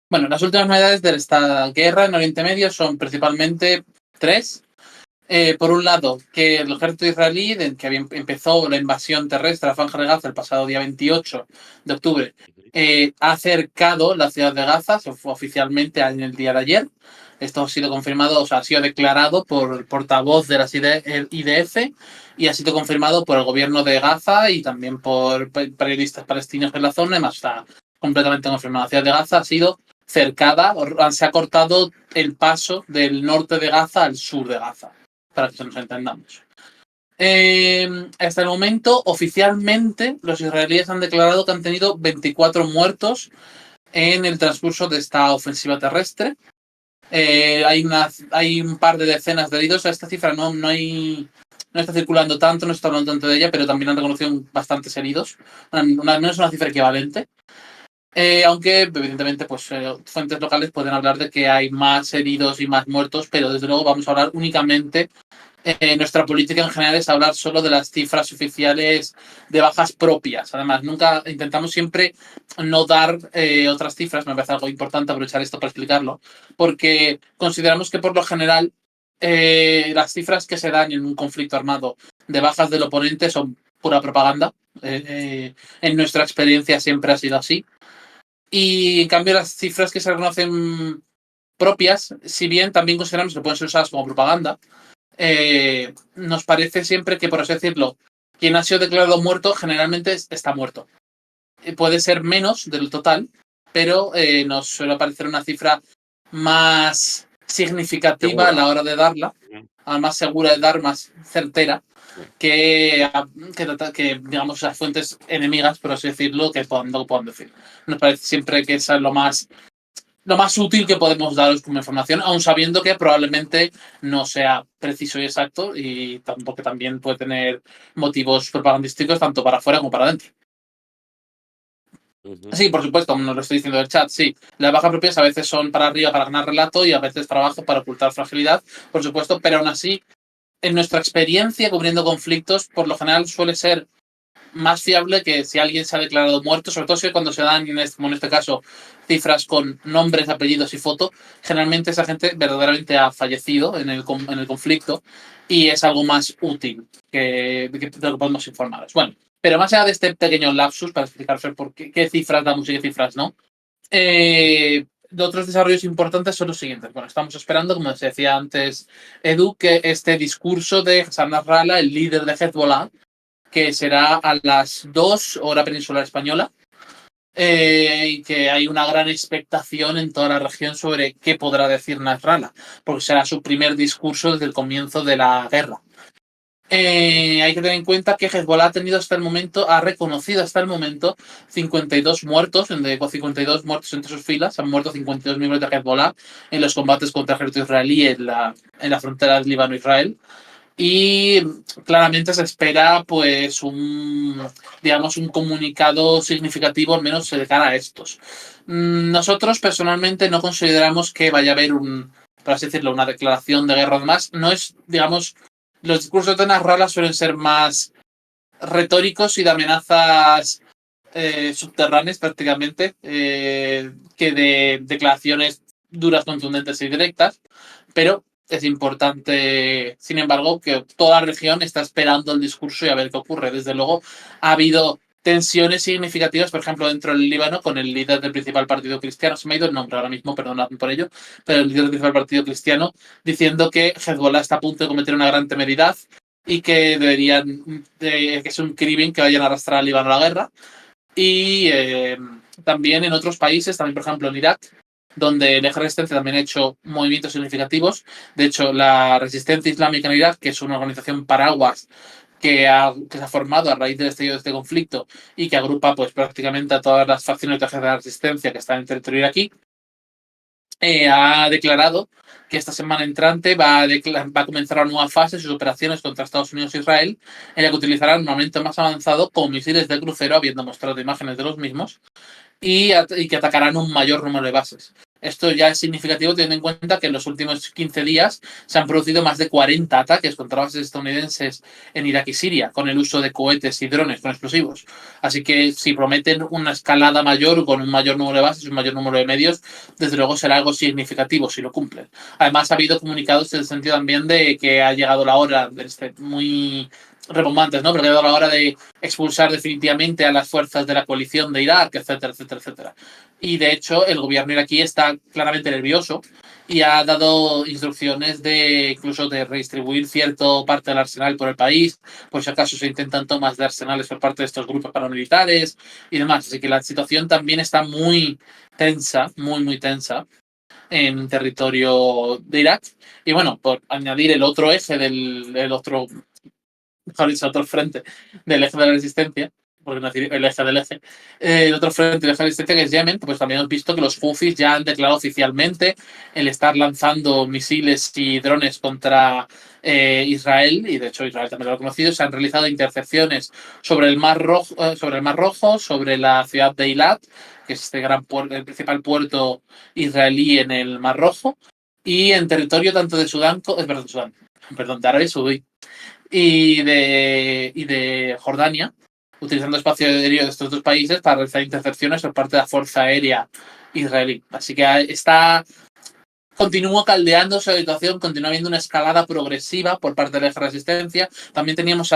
Bueno, las últimas novedades de esta guerra en Oriente Medio son principalmente tres. Por un lado, que el ejército israelí, que empezó la invasión terrestre a la Franja de Gaza el pasado día 28 de octubre, ha cercado la ciudad de Gaza oficialmente en el día de ayer. Esto ha sido confirmado, o sea, ha sido declarado por el portavoz de las IDF y ha sido confirmado por el gobierno de Gaza y también por periodistas palestinos en la zona. Además, está completamente confirmado. La ciudad de Gaza ha sido cercada, se ha cortado el paso del norte de Gaza al sur de Gaza, para que nos entendamos. Hasta el momento, oficialmente, los israelíes han declarado que han tenido 24 muertos en el transcurso de esta ofensiva terrestre. Hay un par de decenas de heridos. Esta cifra no está circulando tanto, no está hablando tanto de ella, pero también han reconocido bastantes heridos. Al menos una cifra equivalente. Aunque, evidentemente, pues fuentes locales pueden hablar de que hay más heridos y más muertos, pero desde luego vamos a hablar únicamente. Nuestra política en general es hablar solo de las cifras oficiales de bajas propias. Además, nunca intentamos siempre no dar otras cifras. Me parece algo importante aprovechar esto para explicarlo, porque consideramos que por lo general las cifras que se dan en un conflicto armado de bajas del oponente son pura propaganda. En nuestra experiencia siempre ha sido así. Y en cambio las cifras que se reconocen propias, si bien también consideramos que pueden ser usadas como propaganda, nos parece siempre que, por así decirlo, quien ha sido declarado muerto generalmente está muerto. Puede ser menos del total, pero nos suele parecer una cifra más significativa Segura. a la hora de darla, más segura de dar, más certera, que digamos, esas fuentes enemigas, por así decirlo, que puedan decir. Nos parece siempre que eso es lo más útil que podemos daros como información, aun sabiendo que probablemente no sea preciso y exacto y porque también puede tener motivos propagandísticos tanto para afuera como para adentro. Sí, por supuesto, como nos lo estoy diciendo en el chat, sí. Las bajas propias a veces son para arriba para ganar relato y a veces para abajo para ocultar fragilidad, por supuesto, pero aún así, en nuestra experiencia cubriendo conflictos, por lo general suele ser más fiable que si alguien se ha declarado muerto, sobre todo si cuando se dan, como en este caso, cifras con nombres, apellidos y foto, generalmente esa gente verdaderamente ha fallecido en el conflicto y es algo más útil de lo que podemos informaros. Bueno, pero más allá de este pequeño lapsus para explicaros por qué cifras damos y qué cifras no, otros desarrollos importantes son los siguientes. Bueno, estamos esperando, como se decía antes Edu, que este discurso de Hassan Nasrallah, el líder de Hezbollah, que será a las 2 hora peninsular española, y que hay una gran expectación en toda la región sobre qué podrá decir Nasrallah, porque será su primer discurso desde el comienzo de la guerra. Hay que tener en cuenta que Hezbollah ha reconocido hasta el momento 52 muertos, 52 muertos entre sus filas. Han muerto 52 miembros de Hezbollah en los combates contra el ejército israelí en la frontera de Líbano-Israel. Y claramente se espera pues un comunicado significativo, al menos de cara a estos. Nosotros personalmente no consideramos que vaya a haber por así decirlo, una declaración de guerra más. No es, digamos, los discursos de Nasrallah suelen ser más retóricos y de amenazas subterráneas prácticamente, que de declaraciones duras, contundentes y directas, pero es importante, sin embargo, que toda la región está esperando el discurso y a ver qué ocurre. Desde luego, ha habido tensiones significativas, por ejemplo, dentro del Líbano, con el líder del principal partido cristiano, se me ha ido el nombre ahora mismo, perdonadme por ello, pero el líder del principal partido cristiano, diciendo que Hezbollah está a punto de cometer una gran temeridad y que que es un crimen que vayan a arrastrar al Líbano a la guerra. Y también en otros países, también por ejemplo en Irak, donde el eje resistente también ha hecho movimientos significativos. De hecho, la Resistencia Islámica en Irak, que es una organización paraguas que se ha formado a raíz del estallido de este conflicto y que agrupa pues prácticamente a todas las facciones de la resistencia que están en el territorio iraquí, ha declarado que esta semana entrante va a comenzar una nueva fase de sus operaciones contra Estados Unidos e Israel, en la que utilizarán un armamento más avanzado con misiles de crucero, habiendo mostrado imágenes de los mismos, y que atacarán un mayor número de bases. Esto ya es significativo teniendo en cuenta que en los últimos 15 días se han producido más de 40 ataques contra bases estadounidenses en Irak y Siria, con el uso de cohetes y drones con explosivos. Así que si prometen una escalada mayor con un mayor número de bases y un mayor número de medios, desde luego será algo significativo si lo cumplen. Además, ha habido comunicados en el sentido también de que ha llegado la hora, muy rebombantes, ¿no? Pero ha llegado la hora de expulsar definitivamente a las fuerzas de la coalición de Irak, etcétera, etcétera, etcétera. Y de hecho, el gobierno iraquí está claramente nervioso y ha dado instrucciones de incluso de redistribuir cierta parte del arsenal por el país, por si acaso se intentan tomas de arsenales por parte de estos grupos paramilitares y demás. Así que la situación también está muy tensa, muy tensa en territorio de Irak. Y bueno, por añadir el otro eje el otro, mejor dicho, otro frente del eje de la resistencia, porque no decir el eje del eje, el otro frente de la resistencia que es Yemen, pues también hemos visto que los Houthis ya han declarado oficialmente el estar lanzando misiles y drones contra Israel, y de hecho Israel también lo ha conocido. Se han realizado intercepciones sobre el Mar Rojo, sobre la ciudad de Eilat, que es este gran el principal puerto israelí en el Mar Rojo, y en territorio tanto de perdón, de Arabia Saudí y de Jordania, utilizando espacio aéreo de estos dos países para realizar intercepciones por parte de la Fuerza Aérea Israelí. Así que continúa caldeándose la situación, continúa habiendo una escalada progresiva por parte de la resistencia. También teníamos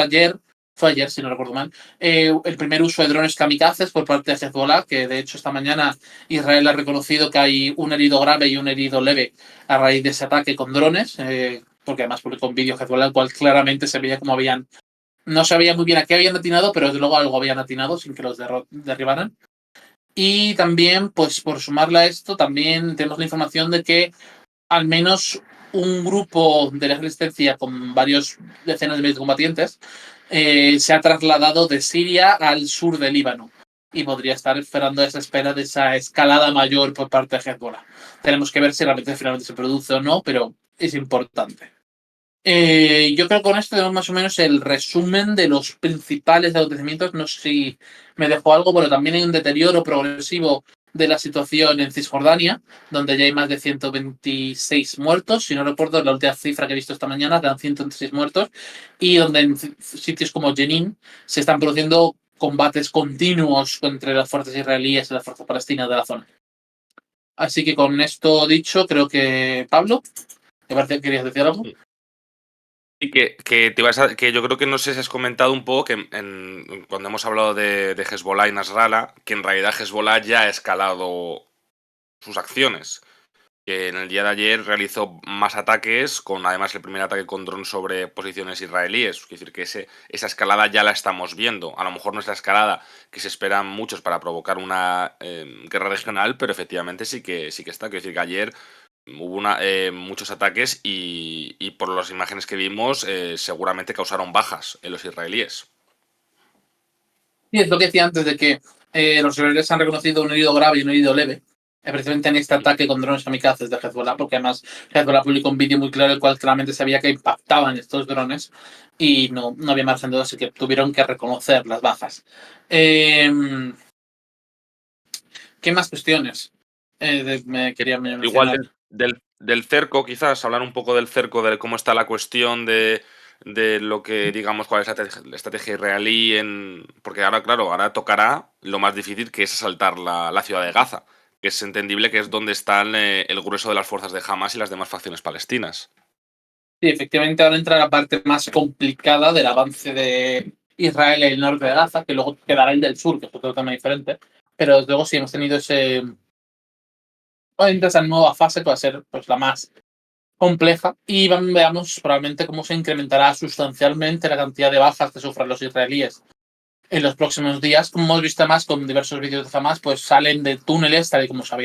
fue ayer si no recuerdo mal, el primer uso de drones kamikazes por parte de Hezbollah, que de hecho esta mañana Israel ha reconocido que hay un herido grave y un herido leve a raíz de ese ataque con drones, porque además publicó un vídeo Hezbollah, el cual claramente se veía como no sabía muy bien a qué habían atinado, pero desde luego algo habían atinado sin que los derribaran. Y también, pues por sumarle a esto, también tenemos la información de que al menos un grupo de la resistencia con varios decenas de miles de combatientes se ha trasladado de Siria al sur del Líbano y podría estar esperando a esa espera de esa escalada mayor por parte de Hezbollah. Tenemos que ver si realmente finalmente se produce o no, pero es importante. Yo creo que con esto tenemos más o menos el resumen de los principales acontecimientos. No sé si me dejo algo, pero también hay un deterioro progresivo de la situación en Cisjordania, donde ya hay más de 126 muertos. Si no recuerdo, la última cifra que he visto esta mañana eran 126 muertos, y donde en sitios como Jenin se están produciendo combates continuos entre las fuerzas israelíes y las fuerzas palestinas de la zona. Así que con esto dicho, creo que Pablo, ¿te parece que querías decir algo? Y que yo creo que no sé si has comentado un poco que cuando hemos hablado de Hezbollah y Nasrallah, que en realidad Hezbollah ya ha escalado sus acciones. Que en el día de ayer realizó más ataques, con además el primer ataque con dron sobre posiciones israelíes. Es decir, que esa escalada ya la estamos viendo. A lo mejor no es la escalada que se esperan muchos para provocar una guerra regional, pero efectivamente sí que está. Quiero decir que ayer hubo muchos ataques y por las imágenes que vimos seguramente causaron bajas en los israelíes. Sí, es lo que decía antes de que los israelíes han reconocido un herido grave y un herido leve, precisamente en este ataque con drones kamikazes de Hezbollah, porque además Hezbollah publicó un vídeo muy claro, el cual claramente sabía que impactaban estos drones y no había margen de duda, así que tuvieron que reconocer las bajas. ¿Qué más cuestiones me quería Igual mencionar? del cerco, quizás, hablar un poco del cerco, de cómo está la cuestión de lo que, digamos, cuál es la estrategia israelí, porque ahora, claro, ahora tocará lo más difícil, que es asaltar la ciudad de Gaza, que es entendible que es donde están el grueso de las fuerzas de Hamas y las demás facciones palestinas. Sí, efectivamente ahora entra la parte más complicada del avance de Israel en el norte de Gaza, que luego quedará el del sur, que es otro tema diferente. Pero desde luego sí hemos tenido esa nueva fase que va a ser pues, la más compleja, y veamos probablemente cómo se incrementará sustancialmente la cantidad de bajas que sufran los israelíes en los próximos días. Como hemos visto más con diversos vídeos de Hamas, pues salen de túneles, tal y como se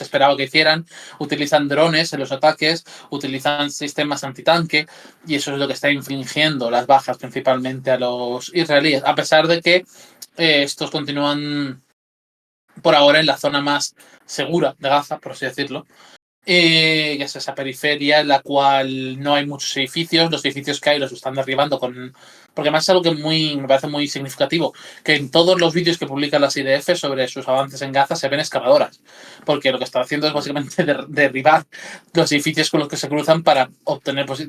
esperaba que hicieran, utilizan drones en los ataques, utilizan sistemas antitanque, y eso es lo que está infligiendo las bajas principalmente a los israelíes, a pesar de que estos continúan por ahora en la zona más segura de Gaza, por así decirlo, que es esa periferia en la cual no hay muchos edificios, los edificios que hay los están derribando porque además es algo que me parece muy significativo, que en todos los vídeos que publican las IDF sobre sus avances en Gaza se ven excavadoras, porque lo que están haciendo es básicamente derribar los edificios con los que se cruzan para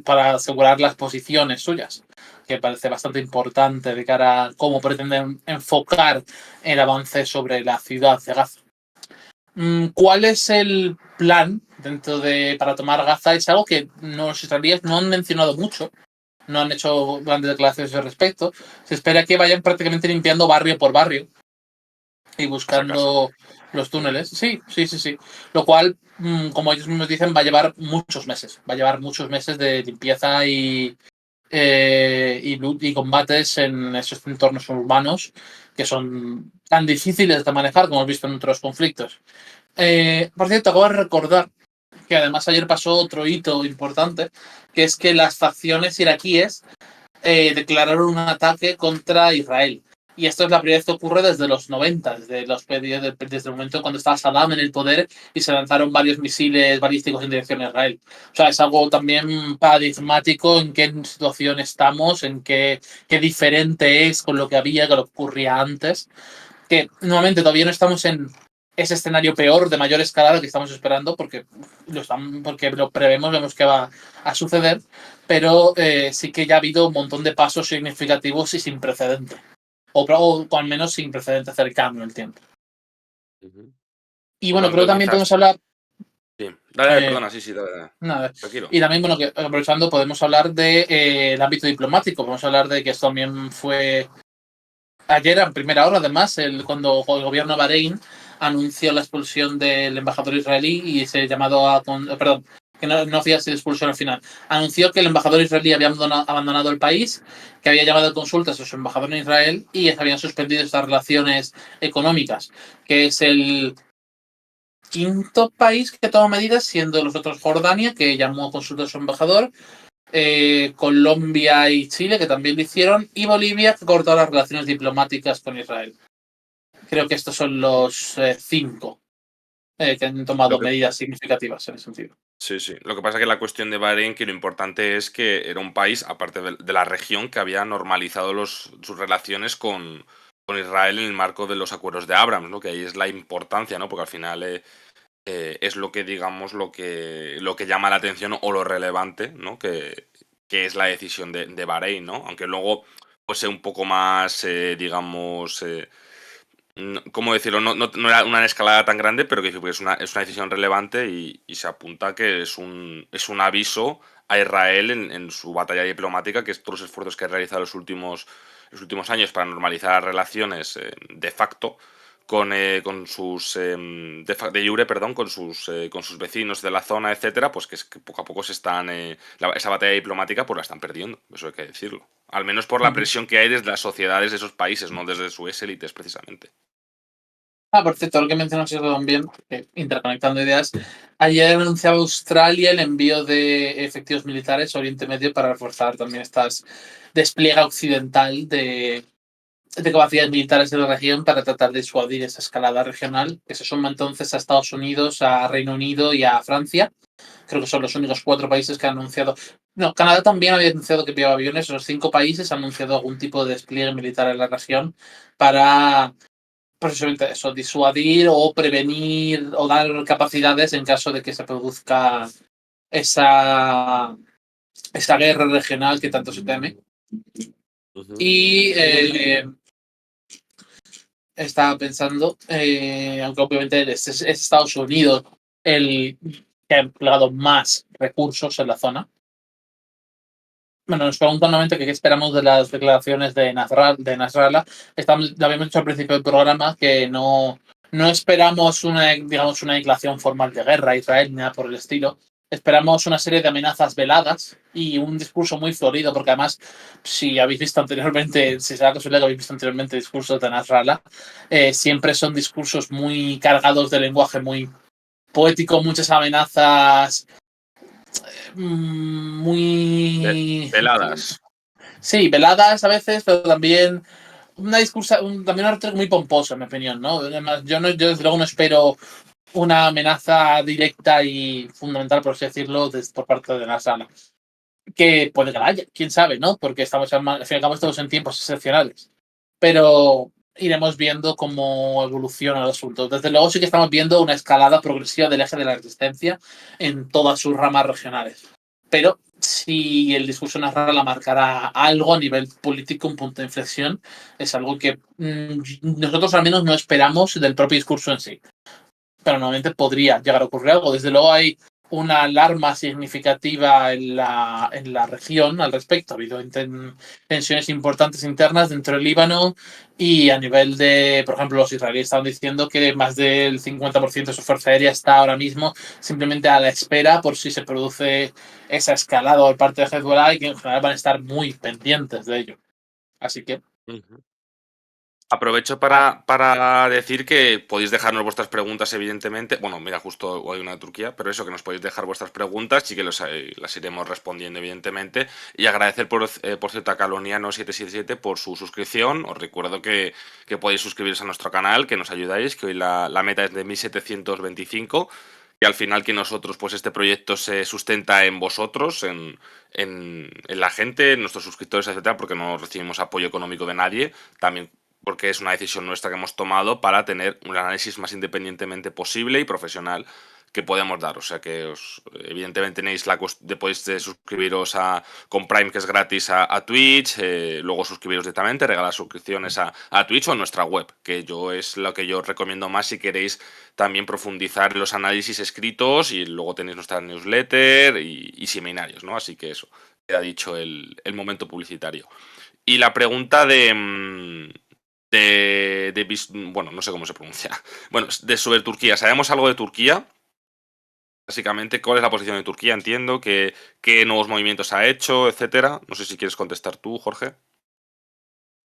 para asegurar las posiciones suyas, que parece bastante importante de cara a cómo pretenden enfocar el avance sobre la ciudad de Gaza. ¿Cuál es el plan para tomar Gaza? Es algo que los israelíes no han mencionado mucho, no han hecho grandes declaraciones al respecto. Se espera que vayan prácticamente limpiando barrio por barrio y buscando los túneles. Sí. Lo cual, como ellos mismos dicen, va a llevar muchos meses. Va a llevar muchos meses de limpieza y combates en esos entornos urbanos que son tan difíciles de manejar como hemos visto en otros conflictos. Por cierto, acabo de recordar que además ayer pasó otro hito importante, que es que las facciones iraquíes declararon un ataque contra Israel. Y esto es la primera vez que ocurre desde los 90, desde el momento cuando estaba Saddam en el poder y se lanzaron varios misiles balísticos en dirección a Israel. O sea, es algo también paradigmático en qué situación estamos, en qué diferente es con lo que había, con lo que ocurría antes. Que nuevamente todavía no estamos en ese escenario peor de mayor escalada que estamos esperando porque lo prevemos, vemos que va a suceder, pero sí que ya ha habido un montón de pasos significativos y sin precedente, o al menos sin precedente cercano en el tiempo. Y bueno, creo que también podemos hablar... Sí, dale, perdona, sí, dale. Nada. Tranquilo. Y también, bueno, que aprovechando, podemos hablar del ámbito diplomático, podemos hablar de que esto también fue ayer en primera hora, además, cuando el gobierno de Bahrein anunció la expulsión del embajador israelí y se llamado a... Perdón, que no hacía esa expulsión al final. Anunció que el embajador israelí había abandonado el país, que había llamado a consultas a su embajador en Israel y se habían suspendido estas relaciones económicas, que es el quinto país que toma medidas, siendo los otros Jordania, que llamó a consultas a su embajador, Colombia y Chile, que también lo hicieron, y Bolivia, que cortó las relaciones diplomáticas con Israel. Creo que estos son los 5 que han tomado medidas significativas en ese sentido. Sí. Lo que pasa es que la cuestión de Bahrein, que lo importante es que era un país, aparte de la región, que había normalizado sus relaciones con Israel en el marco de los acuerdos de Abraham, ¿no? Que ahí es la importancia, ¿no? Porque al final es lo que, digamos, lo que llama la atención o lo relevante, ¿no? Que es la decisión de Bahrein, ¿no? Aunque luego pues sea un poco más, digamos... ¿cómo decirlo? No era una escalada tan grande, pero que es una decisión relevante y se apunta que es un aviso a Israel en su batalla diplomática, que es todos los esfuerzos que ha realizado los últimos años para normalizar las relaciones de facto con sus de jure, perdón, con sus vecinos de la zona, etcétera, pues que poco a poco se están esa batalla diplomática pues la están perdiendo, eso hay que decirlo. Al menos por la presión que hay desde las sociedades de esos países, no desde sus élites precisamente. Por cierto, lo que mencionas también, interconectando ideas, ayer anunciaba Australia el envío de efectivos militares a Oriente Medio para reforzar también estas despliegue occidental de capacidades militares de la región para tratar de disuadir esa escalada regional, que se suma entonces a Estados Unidos, a Reino Unido y a Francia. Creo que son los únicos 4 países que han anunciado. No, Canadá también había anunciado que enviaba aviones. Los 5 países han anunciado algún tipo de despliegue militar en la región para precisamente eso, disuadir o prevenir o dar capacidades en caso de que se produzca esa guerra regional que tanto se teme. Y estaba pensando, aunque obviamente es Estados Unidos el que ha empleado más recursos en la zona. Bueno, nos preguntan nuevamente qué esperamos de las declaraciones de Nasrallah. Lo habíamos dicho al principio del programa que no esperamos una declaración formal de guerra a Israel ni nada por el estilo. Esperamos una serie de amenazas veladas y un discurso muy florido, porque además, si habéis visto anteriormente, si será casualidad que habéis visto anteriormente discursos de Nasrallah, siempre son discursos muy cargados de lenguaje muy poético, muchas amenazas muy... Veladas. Sí, veladas a veces, pero también también una retórica muy pomposa, en mi opinión, ¿no? Además, yo desde luego no espero una amenaza directa y fundamental, por así decirlo, por parte de la sala. Que puede que la haya, quién sabe, ¿no? Porque al fin y al cabo estamos en tiempos excepcionales. Pero iremos viendo cómo evoluciona el asunto. Desde luego sí que estamos viendo una escalada progresiva del eje de la resistencia en todas sus ramas regionales. Pero si el discurso Nasrallah marcará algo a nivel político, un punto de inflexión, es algo que nosotros al menos no esperamos del propio discurso en sí. Pero normalmente podría llegar a ocurrir algo. Desde luego hay una alarma significativa en la región al respecto. Ha habido tensiones importantes internas dentro del Líbano y a nivel de, por ejemplo, los israelíes estaban diciendo que más del 50% de su fuerza aérea está ahora mismo simplemente a la espera por si se produce esa escalada por parte de Hezbollah y que en general van a estar muy pendientes de ello. Así que... Aprovecho para decir que podéis dejarnos vuestras preguntas, evidentemente. Bueno, mira, justo hay una de Turquía, pero eso, que nos podéis dejar vuestras preguntas y que las iremos respondiendo, evidentemente. Y agradecer, por cierto, a Caloniano777 por su suscripción. Os recuerdo que podéis suscribiros a nuestro canal, que nos ayudáis, que hoy la meta es de 1725. Y al final que nosotros, pues este proyecto se sustenta en vosotros, en la gente, en nuestros suscriptores, etcétera, porque no recibimos apoyo económico de nadie. También porque es una decisión nuestra que hemos tomado para tener un análisis más independientemente posible y profesional que podemos dar. O sea que evidentemente tenéis podéis suscribiros con Prime, que es gratis, a Twitch, luego suscribiros directamente, regalar suscripciones a Twitch o a nuestra web, que es lo que yo recomiendo más si queréis también profundizar en los análisis escritos, y luego tenéis nuestra newsletter y seminarios, ¿no? Así que eso, queda dicho el momento publicitario. Y la pregunta bueno, no sé cómo se pronuncia. Bueno, sobre Turquía. ¿Sabemos algo de Turquía? Básicamente, ¿cuál es la posición de Turquía? Entiendo qué nuevos movimientos ha hecho, etcétera. No sé si quieres contestar tú, Jorge.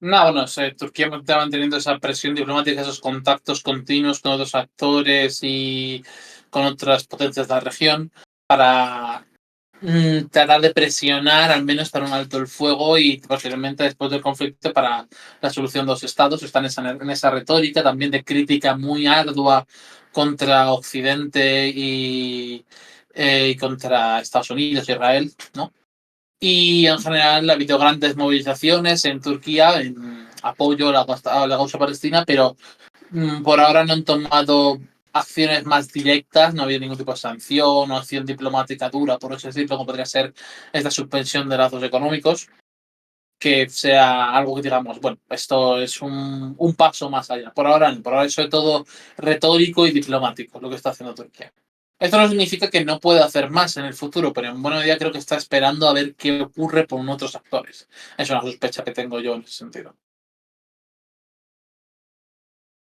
No, bueno, Turquía está manteniendo esa presión diplomática, esos contactos continuos con otros actores y con otras potencias de la región para tratar de presionar, al menos para un alto el fuego y posteriormente después del conflicto para la solución de los estados. Están en esa retórica también de crítica muy ardua contra Occidente y contra Estados Unidos, Israel, ¿no? Y en general ha habido grandes movilizaciones en Turquía en apoyo a la causa palestina, pero por ahora no han tomado acciones más directas, no ha habido ningún tipo de sanción o acción diplomática dura, por así decirlo, como podría ser esta suspensión de lazos económicos, que sea algo que digamos, bueno, esto es un paso más allá. Por ahora no, por ahora es sobre todo retórico y diplomático lo que está haciendo Turquía. Esto no significa que no pueda hacer más en el futuro, pero en buena medida creo que está esperando a ver qué ocurre con otros actores. Es una sospecha que tengo yo en ese sentido.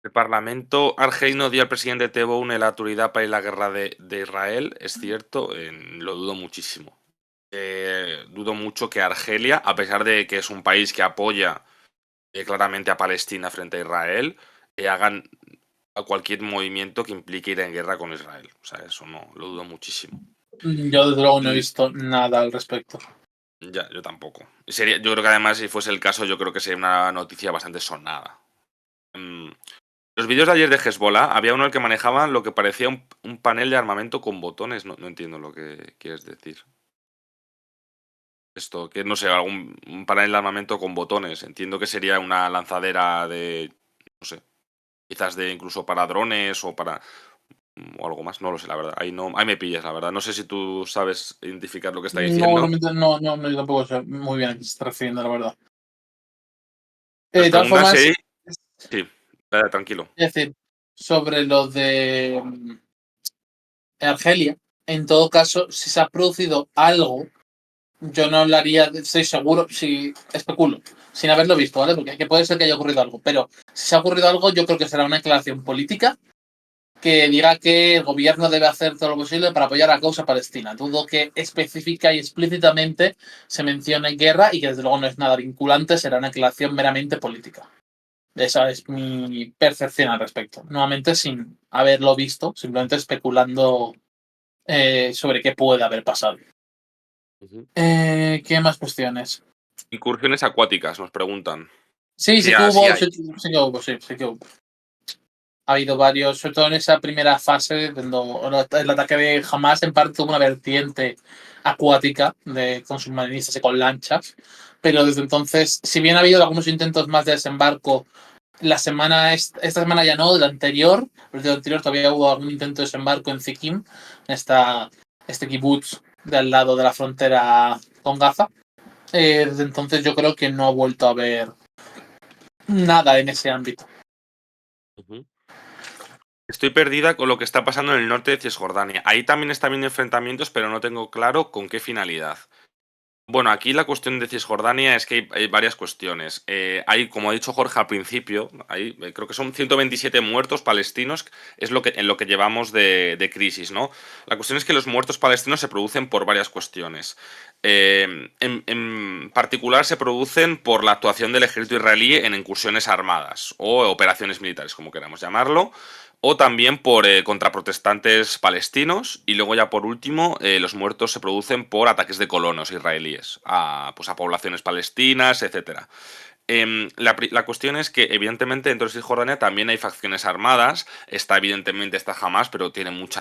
El Parlamento argelino dio al presidente Tebboune la autoridad para ir a la guerra de Israel. Es cierto, lo dudo muchísimo. Dudo mucho que Argelia, a pesar de que es un país que apoya claramente a Palestina frente a Israel, hagan a cualquier movimiento que implique ir en guerra con Israel. O sea, eso no, lo dudo muchísimo. Yo desde luego no he Y visto nada al respecto. ya, yo tampoco. Yo creo que además, si fuese el caso, yo creo que sería una noticia bastante sonada. Los vídeos de ayer de Hezbollah, había uno en el que manejaban lo que parecía un panel de armamento con botones. No entiendo lo que quieres decir. Esto, que no sé, un panel de armamento con botones. Entiendo que sería una lanzadera de, no sé, quizás de incluso para drones o algo más. No lo sé, la verdad. Ahí me pillas, la verdad. No sé si tú sabes identificar lo que está No, diciendo. no, yo tampoco sé muy bien a qué se está refiriendo, la verdad. Nos De todas preguntan formas, si... Sí, tranquilo. es decir, sobre lo de Argelia, en todo caso, si se ha producido algo, yo no hablaría, estoy seguro, si especulo, sin haberlo visto, ¿vale? Porque que puede ser que haya ocurrido algo, pero si se ha ocurrido algo, yo creo que será una declaración política que diga que el gobierno debe hacer todo lo posible para apoyar a la causa palestina. Dudo que específica y explícitamente se mencione guerra y que desde luego no es nada vinculante, será una declaración meramente política. Esa es mi percepción al respecto. Nuevamente sin haberlo visto, simplemente especulando sobre qué puede haber pasado. ¿Qué más cuestiones? Incursiones acuáticas, nos preguntan. Sí, Sí, sí que sí hubo, hay. sí que hubo, sí que hubo. Ha habido varios, sobre todo en esa primera fase, cuando el ataque de Hamas en parte tuvo una vertiente acuática con submarinistas y con lanchas, pero desde entonces, si bien ha habido algunos intentos más de desembarco, esta semana ya no, de la anterior, pero de la anterior todavía hubo algún intento de desembarco en Zikim, este kibutz de al lado de la frontera con Gaza. Desde entonces yo creo que no ha vuelto a haber nada en ese ámbito. Ujú. Estoy perdida con lo que está pasando en el norte de Cisjordania. Ahí también está habiendo enfrentamientos, pero no tengo claro con qué finalidad. Bueno, aquí la cuestión de Cisjordania es que hay varias cuestiones. Hay, como ha dicho Jorge al principio, creo que son 127 muertos palestinos, es en lo que llevamos de crisis, ¿no? La cuestión es que los muertos palestinos se producen por varias cuestiones. En particular se producen por la actuación del ejército israelí en incursiones armadas o operaciones militares, como queramos llamarlo, o también por contraprotestantes palestinos, y luego ya por último los muertos se producen por ataques de colonos israelíes pues a poblaciones palestinas, etcétera. La cuestión es que evidentemente dentro de Cisjordania también hay facciones armadas, está Hamas, pero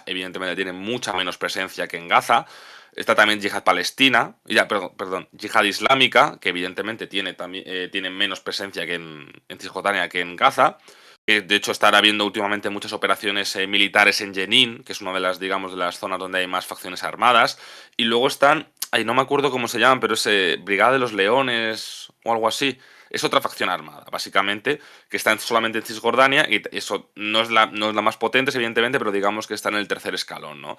evidentemente tiene mucha menos presencia que en Gaza. Está también Yihad Palestina, perdón, Yihad Islámica, que evidentemente tiene menos presencia en Cisjordania que en Gaza, que de hecho estará habiendo últimamente muchas operaciones militares en Jenin, que es una de las, digamos, de las zonas donde hay más facciones armadas. Y luego no me acuerdo cómo se llaman, pero es Brigada de los Leones o algo así. Es otra facción armada, básicamente, que está solamente en Cisjordania, y eso no es la más potente, evidentemente, pero digamos que está en el tercer escalón, ¿no?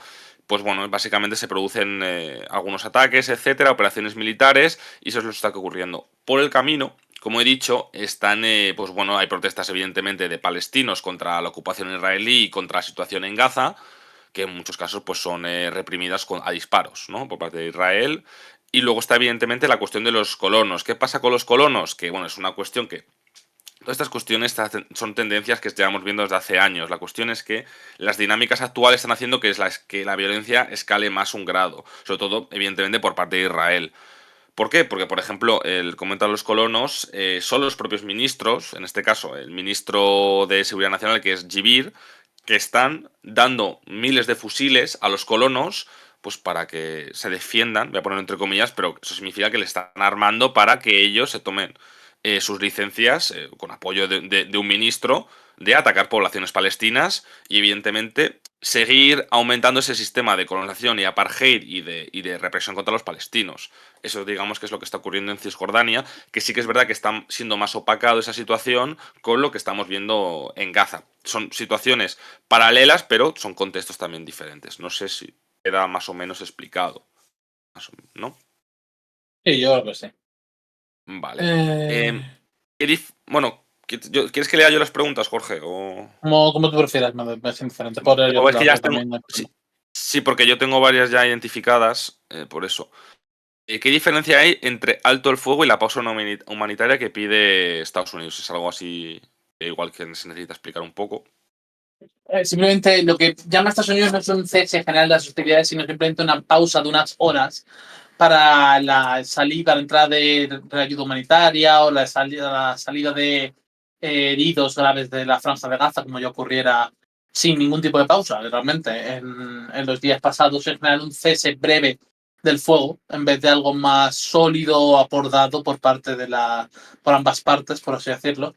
Pues bueno, básicamente se producen algunos ataques, etcétera, operaciones militares, y eso es lo que está ocurriendo. Por el camino, como he dicho, pues bueno, hay protestas evidentemente de palestinos contra la ocupación israelí y contra la situación en Gaza, que en muchos casos pues son reprimidas a disparos, ¿no? Por parte de Israel. Y luego está evidentemente la cuestión de los colonos. ¿Qué pasa con los colonos? Que bueno, es una cuestión que todas estas cuestiones son tendencias que llevamos viendo desde hace años. La cuestión es que las dinámicas actuales están haciendo que la violencia escale más un grado, sobre todo, evidentemente, por parte de Israel. ¿Por qué? Porque, por ejemplo, el comento de los colonos son los propios ministros, en este caso el ministro de Seguridad Nacional, que es Gibir, que están dando miles de fusiles a los colonos pues para que se defiendan, voy a ponerlo entre comillas, pero eso significa que le están armando para que ellos se tomen sus licencias con apoyo de un ministro de atacar poblaciones palestinas y evidentemente seguir aumentando ese sistema de colonización y apartheid y de represión contra los palestinos. Eso digamos que es lo que está ocurriendo en Cisjordania, que sí que es verdad que está siendo más opacado esa situación con lo que estamos viendo en Gaza. Son situaciones paralelas, pero son contextos también diferentes. No sé si queda más o menos explicado. ¿No? Sí, yo creo que sí. Vale. Eh, Bueno, ¿quieres que lea yo las preguntas, Jorge? como tú prefieras, me es indiferente. Por yo O es te que las ya leo tengo. también. No hay Sí, problema. sí, porque yo tengo varias ya identificadas, por eso. ¿Qué diferencia hay entre alto el fuego y la pausa humanitaria que pide Estados Unidos? Es algo así, igual que se necesita explicar un poco. Simplemente lo que llama Estados Unidos no es un cese general de las hostilidades, sino simplemente una pausa de unas horas para la entrada de ayuda humanitaria o la salida de heridos graves de la Franja de Gaza, como ya ocurriera sin ningún tipo de pausa, realmente. En los días pasados, en general, un cese breve del fuego, en vez de algo más sólido o acordado por ambas partes, por así decirlo.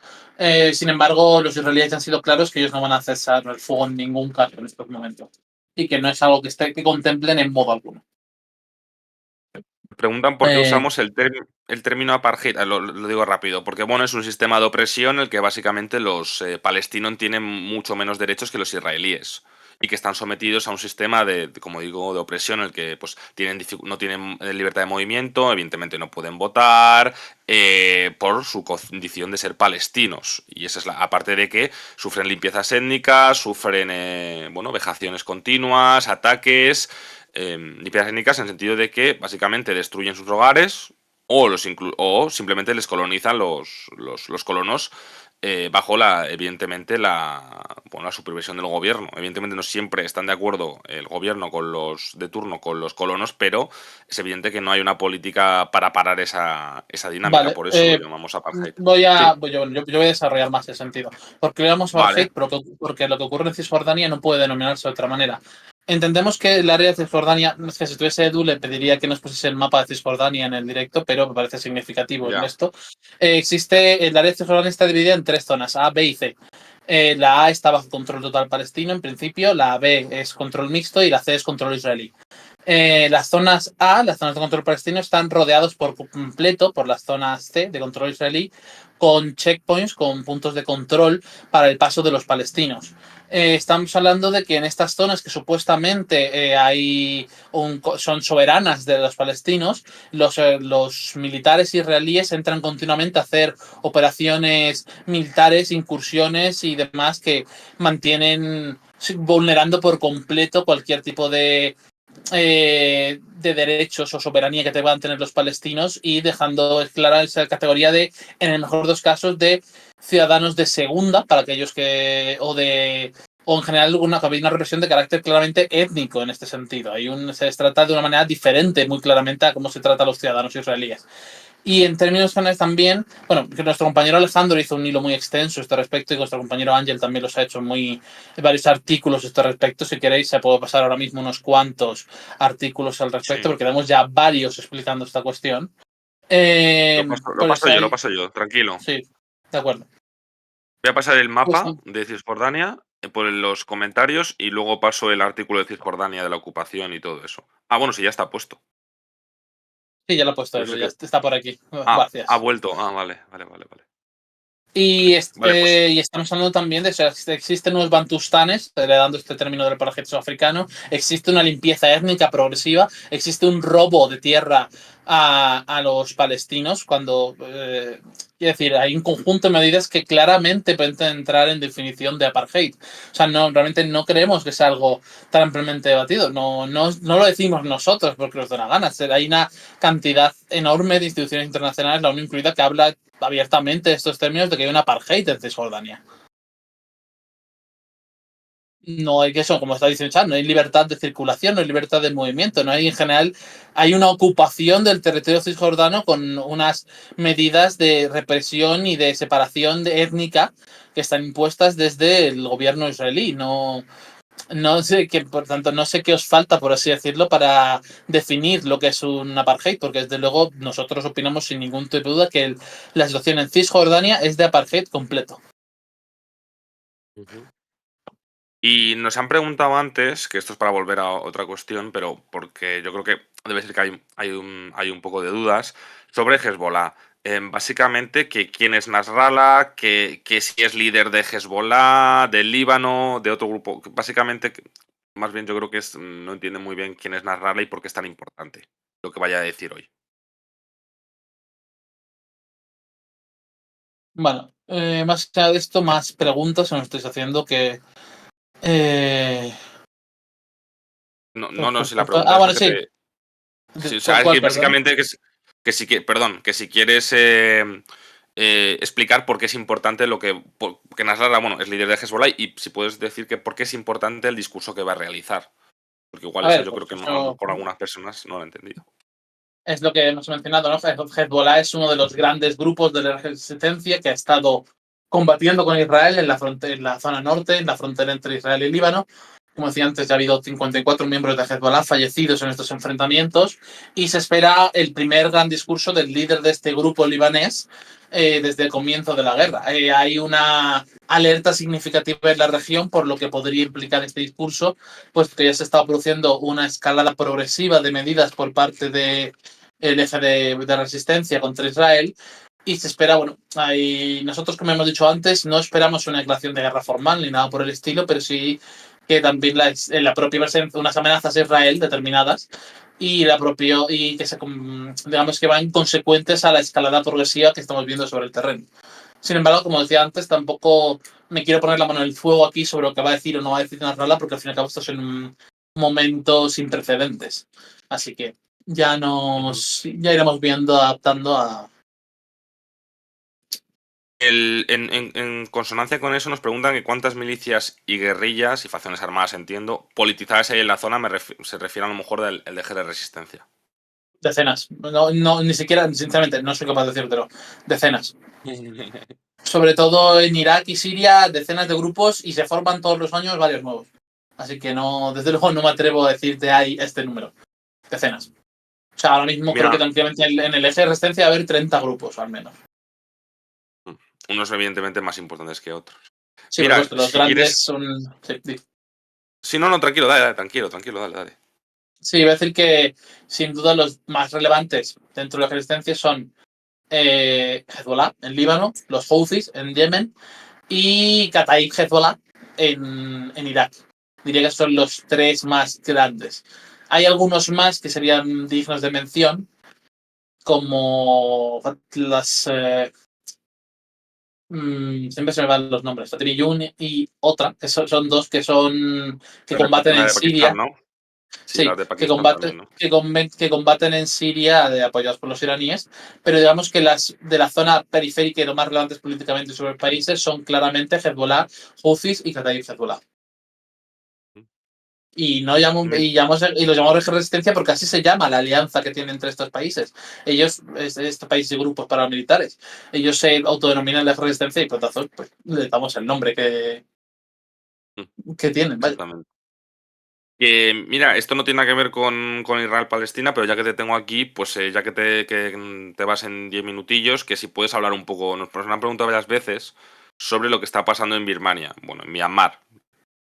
Sin embargo, los israelíes han sido claros que ellos no van a cesar el fuego en ningún caso en estos momentos y que no es algo que contemplen en modo alguno. Preguntan por qué Eh, usamos el término apartheid. Lo digo rápido, porque bueno, es un sistema de opresión en el que básicamente los palestinos tienen mucho menos derechos que los israelíes y que están sometidos a un sistema como digo, de opresión en el que pues no tienen libertad de movimiento, evidentemente no pueden votar por su condición de ser palestinos. Y esa es aparte de que sufren limpiezas étnicas, sufren bueno, vejaciones continuas, ataques, limpiezas étnicas en el sentido de que básicamente destruyen sus hogares o simplemente les colonizan los colonos bajo evidentemente, la supervisión del gobierno. Evidentemente no siempre están de acuerdo el gobierno con los de turno, con los colonos, pero es evidente que no hay una política para parar esa dinámica, Vale, por eso lo llamamos apartheid. Sí, yo voy a desarrollar más ese sentido. Porque le llamamos vale, apartheid, porque lo que ocurre en Cisjordania no puede denominarse de otra manera. Entendemos que el área de Cisjordania, no sé, si tuviese Edu, le pediría que nos pusiese el mapa de Cisjordania en el directo, pero me parece significativo en ya. esto. Existe, el área de Cisjordania está dividida en tres zonas, A, B y C. La A está bajo control total palestino, en principio, la B es control mixto y la C es control israelí. Las zonas A, las zonas de control palestino, están rodeados por completo por las zonas C de control israelí, con checkpoints, con puntos de control para el paso de los palestinos. Estamos hablando de que en estas zonas que supuestamente son soberanas de los palestinos, los militares israelíes entran continuamente a hacer operaciones militares, incursiones y demás que mantienen vulnerando por completo cualquier tipo de derechos o soberanía que te van a tener los palestinos y dejando clara esa categoría de, en el mejor de los casos, de ciudadanos de segunda para aquellos o en general hay una represión de carácter claramente étnico en este sentido. Se les trata de una manera diferente, muy claramente, a cómo se trata a los ciudadanos israelíes. Y en términos generales también, bueno, que nuestro compañero Alejandro hizo un hilo muy extenso a este respecto y nuestro compañero Ángel también los ha hecho varios artículos a este respecto. Si queréis, se puedo pasar ahora mismo unos cuantos artículos al respecto Sí. porque tenemos ya varios explicando esta cuestión. Pues Lo ahí, paso yo, tranquilo. sí, de acuerdo. Voy a pasar el Pues mapa de Cisjordania por los comentarios y luego paso el artículo de Cisjordania de la ocupación y todo eso. Ah, bueno, sí, ya está puesto. sí, ya lo he puesto, Yo sé ya que. está por aquí. Ha Gracias. vuelto. Ah, vale, vale, vale, vale. Vale, pues. Y estamos hablando también de, o sea, existen unos bantustanes, heredando este término del apartheid sudafricano, existe una limpieza étnica progresiva, existe un robo de tierra a los palestinos, quiero decir, hay un conjunto de medidas que claramente pueden entrar en definición de apartheid. O sea, realmente no creemos que sea algo tan ampliamente debatido, no lo decimos nosotros porque nos da la gana, hay una cantidad enorme de instituciones internacionales, la ONU incluida, que habla abiertamente estos términos de que hay una apartheid en Cisjordania. No hay que eso, como está diciendo Chad, no hay libertad de circulación, no hay libertad de movimiento, no hay en general, hay una ocupación del territorio cisjordano con unas medidas de represión y de separación étnica que están impuestas desde el gobierno israelí. No sé qué, por tanto, no sé qué os falta, por así decirlo, para definir lo que es un apartheid, porque desde luego nosotros opinamos sin ningún tipo de duda que la situación en Cisjordania es de apartheid completo. Ujú. Y nos han preguntado antes, que esto es para volver a otra cuestión, pero porque yo creo que debe ser que hay un poco de dudas, sobre Hezbollah. Básicamente, que quién es Nasrallah, que si es líder de Hezbollah, del Líbano, de otro grupo. Básicamente, más bien yo creo que no entiende muy bien quién es Nasrallah y por qué es tan importante lo que vaya a decir hoy. Bueno, más allá de esto, más preguntas se nos estáis haciendo que... eh, No, no, no, si la pregunta Ah, es bueno, porque sí. te. Sí, o sea, es ¿Cuál, que perdón? básicamente perdón, que si quieres explicar por qué es importante que Nasrallah, bueno, es líder de Hezbollah y si puedes decir que por qué es importante el discurso que va a realizar. Porque igual A eso ver, yo creo pues que no, a lo eso mejor algunas personas no lo han entendido. es lo que hemos mencionado, ¿no? Hezbollah es uno de los grandes grupos de la resistencia que ha estado combatiendo con Israel en la zona norte, en la frontera entre Israel y Líbano. Como decía antes, ya ha habido 54 miembros de Hezbollah fallecidos en estos enfrentamientos y se espera el primer gran discurso del líder de este grupo libanés desde el comienzo de la guerra. Hay una alerta significativa en la región por lo que podría implicar este discurso, pues que ya se está produciendo una escalada progresiva de medidas por parte de el eje de resistencia contra Israel. Y se espera, bueno, nosotros, como hemos dicho antes, no esperamos una declaración de guerra formal ni nada por el estilo, pero sí que también la propia presencia, unas amenazas a Israel determinadas y que digamos que van consecuentes a la escalada progresiva que estamos viendo sobre el terreno. Sin embargo, como decía antes, tampoco me quiero poner la mano en el fuego aquí sobre lo que va a decir o no va a decir Nasrallah, porque al fin y al cabo esto es un momento sin precedentes. Así que ya iremos viendo, adaptando a... En consonancia con eso nos preguntan que cuántas milicias y guerrillas y facciones armadas, entiendo, politizadas hay en la zona, se refiere a lo mejor del el eje de resistencia. Decenas. No, no, ni siquiera, sinceramente, no soy capaz de decírtelo. Decenas. Sobre todo en Irak y Siria, decenas de grupos y se forman todos los años varios nuevos. Así que no, desde luego no me atrevo a decirte hay este número. Decenas. O sea, ahora mismo creo que Mira, tranquilamente en el eje de resistencia va a haber 30 grupos al menos. unos evidentemente más importantes que otros. Sí, por Mira, supuesto, los si grandes quieres. son. Sí, Si no, no, tranquilo, dale, dale, tranquilo, tranquilo, dale, dale. sí, iba a decir que sin duda los más relevantes dentro de la resistencia son Hezbollah en Líbano, los Houthis en Yemen y Kataib Hezbollah en Irak. Diría que son los tres más grandes. Hay algunos más que serían dignos de mención, como las. Siempre se me van los nombres. Fatiriyun y otra, que son dos que combaten La en de Pakistán, Siria. ¿no? Sí, Sí, las de Pakistán también, ¿no? que combaten en Siria, apoyados por los iraníes, pero digamos que las de la zona periférica y lo más relevantes políticamente sobre los países son claramente Hezbollah, Houthis y Kataib Hezbollah. Y no llamo, Mi- y los llamamos resistencia porque así se llama la alianza que tienen entre estos países. Ellos, estos países y grupos paramilitares, ellos se autodenominan la resistencia y por tanto pues, le damos el nombre que tienen. Vaya. Exactamente. Que, mira, esto no tiene nada que ver con Israel-Palestina, pero ya que te tengo aquí, pues ya que te vas en 10 minutillos, que si puedes hablar un poco, nos han preguntado varias veces sobre lo que está pasando en Birmania, bueno, en Myanmar.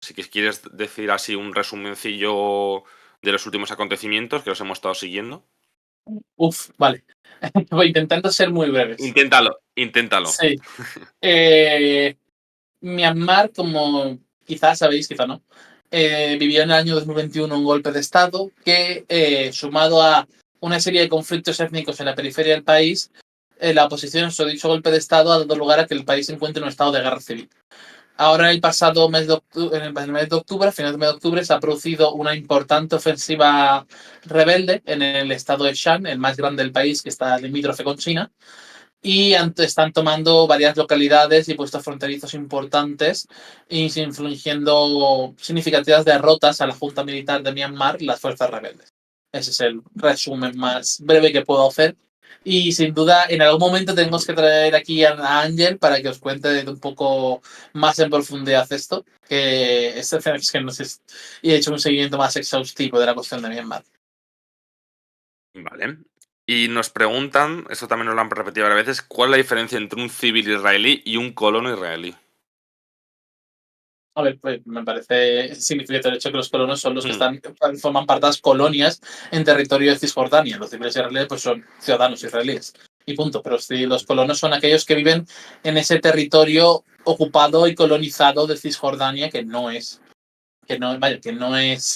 Si quieres decir así un resumencillo de los últimos acontecimientos que los hemos estado siguiendo. Uf, vale. Voy intentando ser muy breves. Inténtalo, inténtalo. Sí. Myanmar, como quizás sabéis, quizá no, vivió en el año 2021 un golpe de Estado que, sumado a una serie de conflictos étnicos en la periferia del país, la oposición sobre dicho golpe de Estado ha dado lugar a que el país se encuentre en un estado de guerra civil. Ahora, el pasado mes de octubre, en el mes de octubre, a finales del mes de octubre, se ha producido una importante ofensiva rebelde en el estado de Shan, el más grande del país, que está limítrofe con China, y están tomando varias localidades y puestos fronterizos importantes y infligiendo significativas derrotas a la Junta Militar de Myanmar y las fuerzas rebeldes. Ese es el resumen más breve que puedo hacer. Y sin duda, en algún momento tenemos que traer aquí a Ángel para que os cuente un poco más en profundidad esto, que no sé, y he hecho un seguimiento más exhaustivo de la cuestión de Myanmar. Vale. Y nos preguntan, esto también nos lo han repetido varias veces, ¿cuál es la diferencia entre un civil israelí y un colono israelí? A ver, pues me parece significativo el hecho que los colonos son los que Hmm, forman parte de las colonias en territorio de Cisjordania. Los civiles israelíes pues son ciudadanos israelíes. Y punto. Pero sí, los colonos son aquellos que viven en ese territorio ocupado y colonizado de Cisjordania, que no es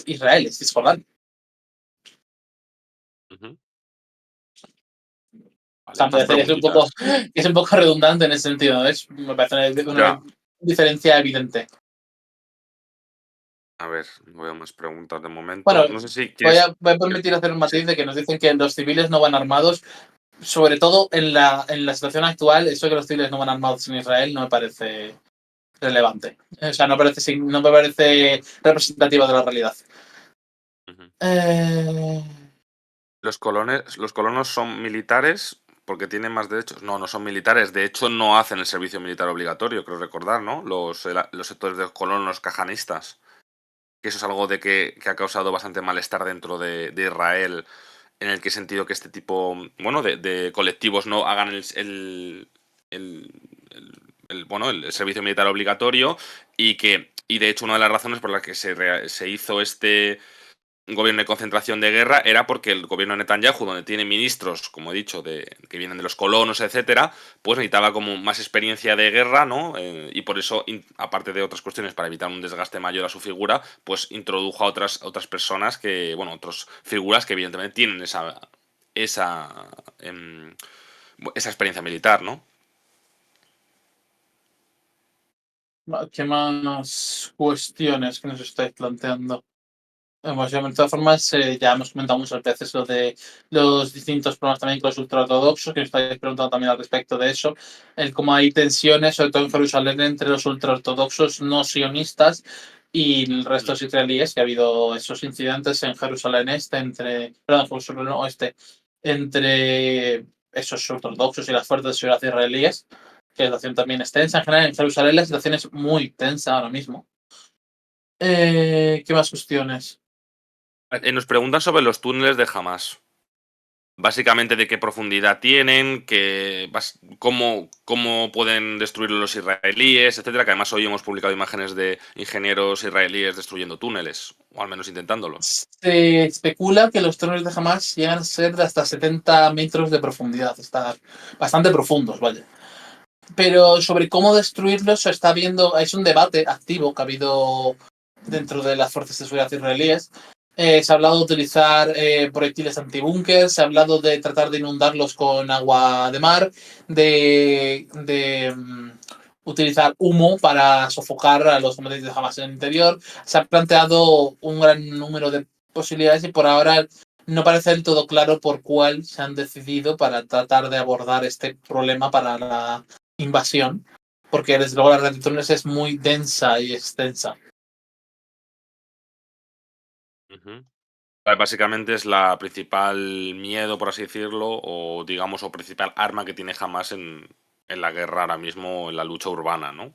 Israel, es Cisjordania. ujú. O Vale, sea, más preguntitas. es un poco redundante en ese sentido, ¿no? Me parece una Ya, diferencia evidente. a ver, no veo más preguntas de Bueno, momento. No sé si quieres. voy a permitir hacer un Sí. matiz de que nos dicen que los civiles no van armados, sobre todo en la situación actual. Eso de que los civiles no van armados en Israel no me parece relevante. O sea, no me parece representativa de la realidad. Ujú. Eh, Los colonos son militares porque tienen más derechos. No, no son militares. De hecho, no hacen el servicio militar obligatorio, creo recordar, ¿no? Los sectores de colonos cajanistas. Que eso es algo que ha causado bastante malestar dentro de Israel, en el que sentido que este tipo, bueno, de colectivos no hagan el- bueno, el servicio militar obligatorio y de hecho una de las razones por las que se hizo este gobierno de concentración de guerra era porque el gobierno de Netanyahu, donde tiene ministros, como he dicho, que vienen de los colonos, etcétera, pues necesitaba como más experiencia de guerra, ¿no? Y por eso, aparte de otras cuestiones, para evitar un desgaste mayor a su figura, pues introdujo a otras personas que, bueno, otras figuras que evidentemente tienen esa, em, esa experiencia militar, ¿no? ¿Qué más cuestiones que nos estáis planteando? Pues, de todas formas, ya hemos comentado muchas veces lo de los distintos problemas también con los ultraortodoxos, que os estáis preguntando también al respecto de eso, el cómo hay tensiones, sobre todo en Jerusalén, entre los ultraortodoxos no sionistas y el resto de los israelíes, que ha habido esos incidentes en Jerusalén Este, Jerusalén Oeste, entre esos ortodoxos y las fuerzas de seguridad israelíes, que la situación también es tensa. En general, en Jerusalén la situación es muy tensa ahora mismo. ¿Qué más cuestiones? Nos preguntan sobre los túneles de Hamas. Básicamente de qué profundidad tienen, cómo pueden destruirlo los israelíes, etcétera. Que además hoy hemos publicado imágenes de ingenieros israelíes destruyendo túneles, o al menos intentándolo. Se especula que los túneles de Hamas llegan a ser de hasta 70 metros de profundidad, estar bastante profundos, vaya. Pero sobre cómo destruirlos se está viendo, es un debate activo que ha habido dentro de las fuerzas de seguridad israelíes. Se ha hablado de utilizar proyectiles antibúnker, se ha hablado de tratar de inundarlos con agua de mar, de utilizar humo para sofocar a los combatientes de Hamas en el interior. Se ha planteado un gran número de posibilidades y por ahora no parece del todo claro por cuál se han decidido para tratar de abordar este problema para la invasión, porque desde luego la red de túneles es muy densa y extensa. Ujú. Básicamente es la principal miedo, por así decirlo, o digamos, o principal arma que tiene Hamas en la guerra ahora mismo, en la lucha urbana, ¿no?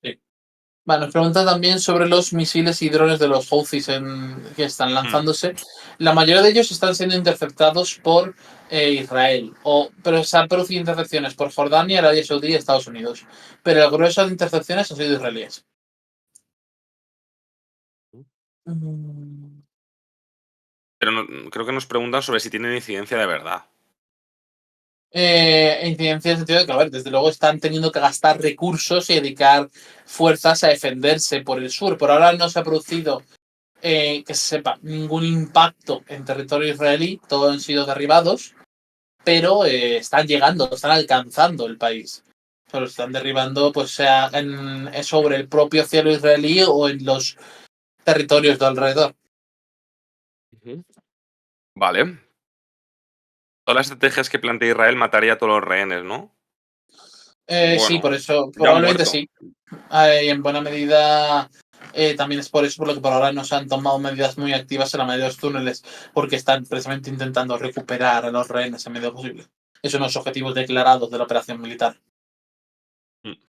Sí. Bueno, nos pregunta también sobre los misiles y drones de los Houthis que están Hmm. lanzándose. La mayoría de ellos están siendo interceptados por Israel, pero se han producido intercepciones por Jordania, Arabia Saudí y Estados Unidos. Pero el grueso de intercepciones han sido israelíes. Mm. Pero creo que nos preguntan sobre si tienen incidencia de verdad. Incidencia en el sentido de que, a ver, desde luego están teniendo que gastar recursos y dedicar fuerzas a defenderse por el sur. Por ahora no se ha producido, que se sepa, ningún impacto en territorio israelí, todos han sido derribados, pero están llegando, están alcanzando el país. Pero están derribando, pues sea sobre el propio cielo israelí o en los territorios de alrededor. Ujú. Vale. Todas las estrategias que plantea Israel mataría a todos los rehenes, ¿no? Sí, Bueno, por eso, ya han probablemente muerto. sí. Y en buena medida también es por eso por lo que por ahora no se han tomado medidas muy activas en la mayoría de los túneles, porque están precisamente intentando recuperar a los rehenes en medida posible. Es uno de los objetivos declarados de la operación militar.